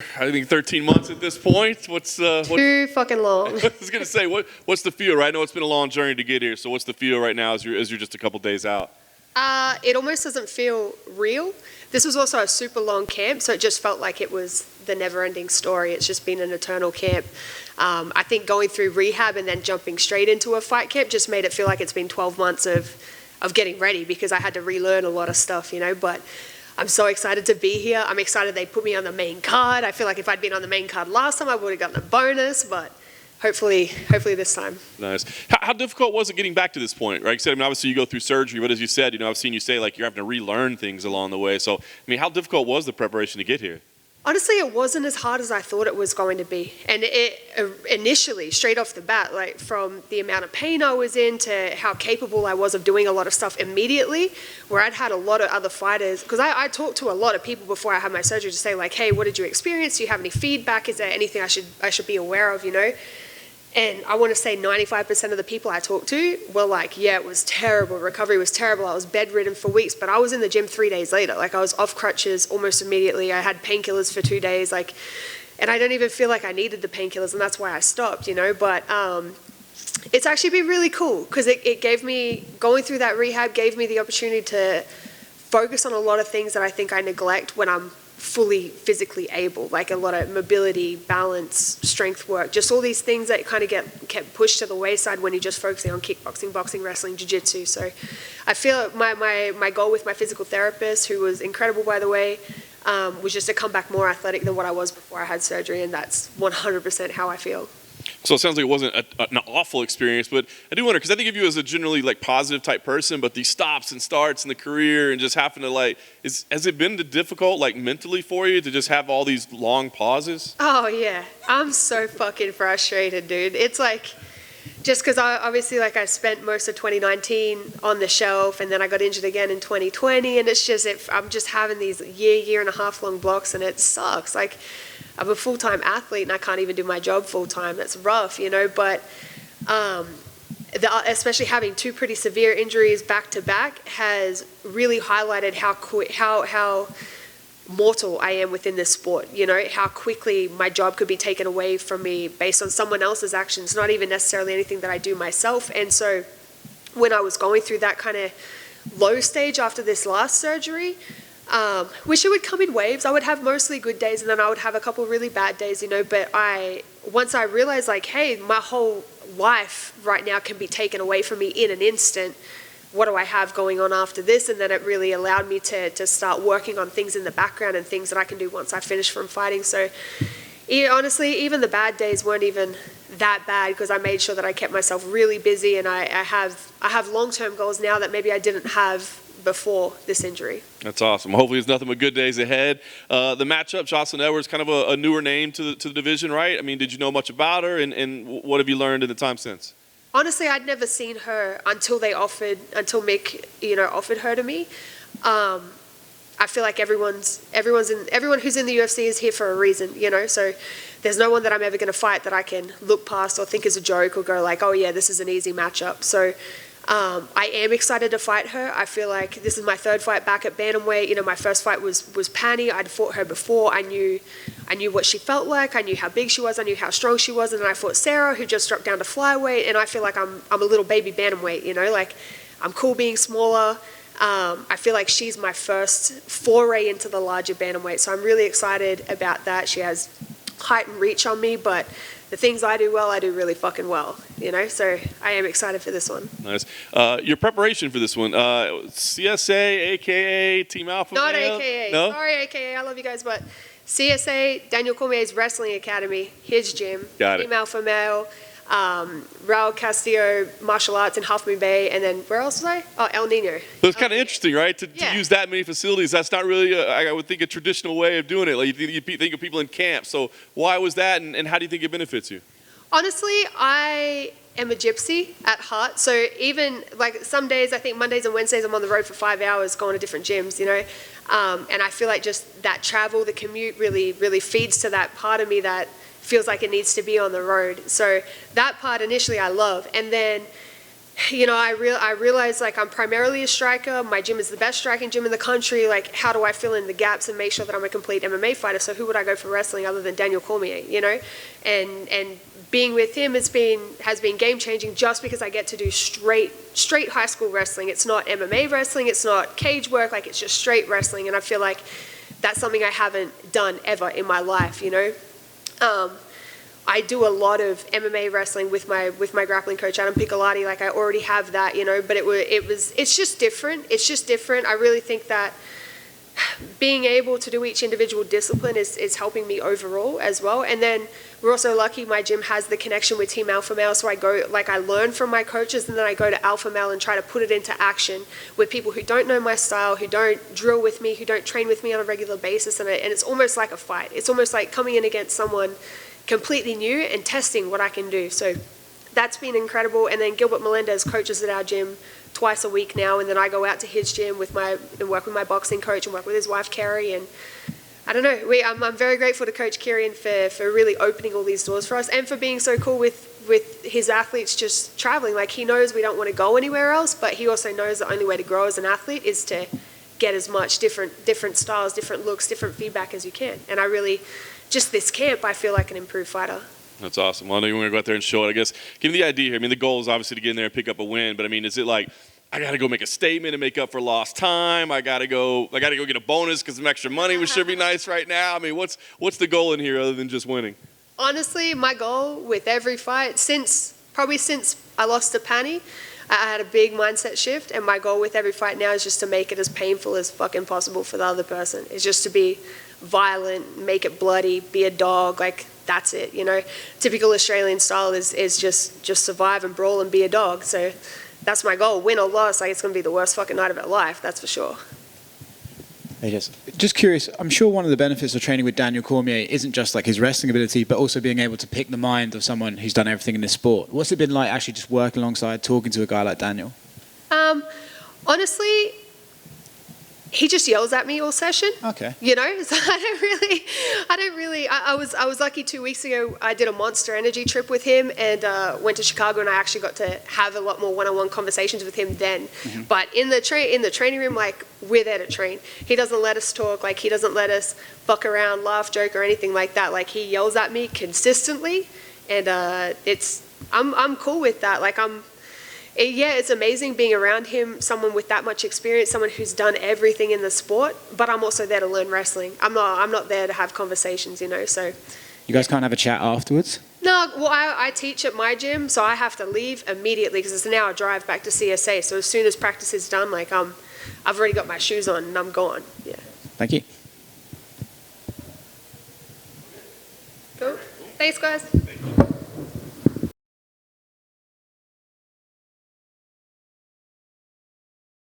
I think 13 months at this point. Too fucking long. I was gonna say, what's the feel? Right, I know it's been a long journey to get here. So what's the feel right now as you're just a couple days out? It almost doesn't feel real. This was also a super long camp, so it just felt like it was the never-ending story. It's just been an eternal camp. I think going through rehab and then jumping straight into a fight camp just made it feel like it's been 12 months of getting ready, because I had to relearn a lot of stuff, But I'm so excited to be here. I'm excited they put me on the main card. I feel like if I'd been on the main card last time, I would have gotten a bonus, but hopefully this time. Nice. How difficult was it getting back to this point, right? You said, obviously you go through surgery, but as you said, I've seen you say like you're having to relearn things along the way. So, how difficult was the preparation to get here? Honestly, it wasn't as hard as I thought it was going to be. And it initially, straight off the bat, like from the amount of pain I was in to how capable I was of doing a lot of stuff immediately, where I'd had a lot of other fighters, because I talked to a lot of people before I had my surgery to say like, hey, what did you experience? Do you have any feedback? Is there anything I should be aware of, And I want to say 95% of the people I talked to were like, yeah, it was terrible. Recovery was terrible. I was bedridden for weeks, but I was in the gym 3 days later. Like, I was off crutches almost immediately. I had painkillers for 2 days. And I don't even feel like I needed the painkillers, and that's why I stopped, But it's actually been really cool, because it gave me, going through that rehab gave me the opportunity to focus on a lot of things that I think I neglect when I'm fully physically able, like a lot of mobility, balance, strength work, just all these things that kind of kept pushed to the wayside when you're just focusing on kickboxing, boxing, wrestling, jiu-jitsu. So I feel my goal with my physical therapist, who was incredible by the way, was just to come back more athletic than what I was before I had surgery, and that's 100% how I feel. So it sounds like it wasn't an awful experience, but I do wonder, because I think of you as a generally positive type person, but these stops and starts in the career and just having to has it been difficult mentally for you to just have all these long pauses? Oh yeah, I'm so fucking frustrated, dude. It's just because obviously I spent most of 2019 on the shelf, and then I got injured again in 2020, and it's just I'm just having these year and a half long blocks, and it sucks. I'm a full-time athlete and I can't even do my job full-time. That's rough, But especially having two pretty severe injuries back to back has really highlighted how mortal I am within this sport. How quickly my job could be taken away from me based on someone else's actions, not even necessarily anything that I do myself. And so when I was going through that kind of low stage after this last surgery, wish it would come in waves. I would have mostly good days, and then I would have a couple of really bad days, But once I realized, hey, my whole life right now can be taken away from me in an instant. What do I have going on after this? And then it really allowed me to start working on things in the background and things that I can do once I finish from fighting. So honestly, even the bad days weren't even that bad, because I made sure that I kept myself really busy, and I have long-term goals now that maybe I didn't have before this injury. That's awesome. Hopefully there's nothing but good days ahead. The matchup, Jocelyn Edwards, kind of a newer name to the division, right? Did you know much about her, and what have you learned in the time since? Honestly, I'd never seen her until Mick, offered her to me. I feel like everyone who's in the UFC is here for a reason, So there's no one that I'm ever going to fight that I can look past or think is a joke or go oh yeah, this is an easy matchup. So I am excited to fight her. I feel like this is my third fight back at bantamweight. My first fight was Pani. I'd fought her before. I knew what she felt like. I knew how big she was. I knew how strong she was. And then I fought Sarah, who just dropped down to flyweight. And I feel like I'm a little baby bantamweight. I'm cool being smaller. I feel like she's my first foray into the larger bantamweight. So I'm really excited about that. She has height and reach on me, but the things I do well, I do really fucking well, So I am excited for this one. Nice. Your preparation for this one, CSA, AKA Team Alpha Not Male? AKA. No? Sorry, AKA. I love you guys, but CSA, Daniel Cormier's Wrestling Academy, his gym. Got it. Team Alpha Male. Raul Castillo Martial Arts in Half Moon Bay, and then where else was I? Oh, El Nino. So it's kind of interesting, right? To use that many facilities. That's not really, I would think, a traditional way of doing it. You think of people in camp. So why was that, and how do you think it benefits you? Honestly, I am a gypsy at heart. So even some days, I think Mondays and Wednesdays, I'm on the road for 5 hours going to different gyms, And I feel like just that travel, the commute really, really feeds to that part of me that feels like it needs to be on the road. So that part initially I love. And then I realize like I'm primarily a striker. My gym is the best striking gym in the country. Like, how do I fill in the gaps and make sure that I'm a complete MMA fighter? So who would I go for wrestling other than Daniel Cormier, And being with him has been game changing just because I get to do straight high school wrestling. It's not MMA wrestling, it's not cage work, like it's just straight wrestling. And I feel like that's something I haven't done ever in my life, I do a lot of MMA wrestling with my grappling coach Adam Piccolotti. Like I already have that, but it's just different. It's just different. I really think that being able to do each individual discipline is helping me overall as well. And then we're also lucky my gym has the connection with Team Alpha Male, so I learn from my coaches, and then I go to Alpha Male and try to put it into action with people who don't know my style, who don't drill with me, who don't train with me on a regular basis, and it's almost like a fight. It's almost like coming in against someone completely new and testing what I can do. So that's been incredible. And then Gilbert Melendez coaches at our gym twice a week now, and then I go out to his gym and work with my boxing coach and work with his wife Kerry. And I don't know, I'm very grateful to Coach Kieran for really opening all these doors for us, and for being so cool with his athletes just traveling. Like, he knows we don't want to go anywhere else, but he also knows the only way to grow as an athlete is to get as much different styles, different looks, different feedback as you can. And I really, just this camp, I feel like an improved fighter. That's awesome. Well, I know you want to go out there and show it. I guess give me the idea here. I mean, the goal is obviously to get in there and pick up a win, but I mean, is it like, I got to go make a statement and make up for lost time? I got to go get a bonus because some extra money, which should be nice right now. I mean, what's the goal in here other than just winning? Honestly, my goal with every fight, since I lost to Pani, I had a big mindset shift, and my goal with every fight now is just to make it as painful as fucking possible for the other person. It's just to be violent, make it bloody, be a dog, like that's it, Typical Australian style is just survive and brawl and be a dog. So that's my goal. Win or loss, like it's gonna be the worst fucking night of our life, that's for sure. Just curious, I'm sure one of the benefits of training with Daniel Cormier isn't just like his wrestling ability, but also being able to pick the mind of someone who's done everything in this sport. What's it been like actually just working alongside, talking to a guy like Daniel? Honestly, he just yells at me all session. Okay. So I don't really. I was lucky 2 weeks ago. I did a Monster Energy trip with him and went to Chicago, and I actually got to have a lot more one-on-one conversations with him then. Mm-hmm. But in the training room, like, we're there to train. He doesn't let us talk. Like, he doesn't let us fuck around, laugh, joke, or anything like that. Like, he yells at me consistently, and I'm cool with that. Like, it's amazing being around him, someone with that much experience, someone who's done everything in the sport, but I'm also there to learn wrestling. I'm not there to have conversations, so. You guys can't have a chat afterwards? No, well, I teach at my gym, so I have to leave immediately because it's an hour drive back to CSA. So as soon as practice is done, like I've already got my shoes on and I'm gone. Yeah. Thank you. Cool. Thanks, guys.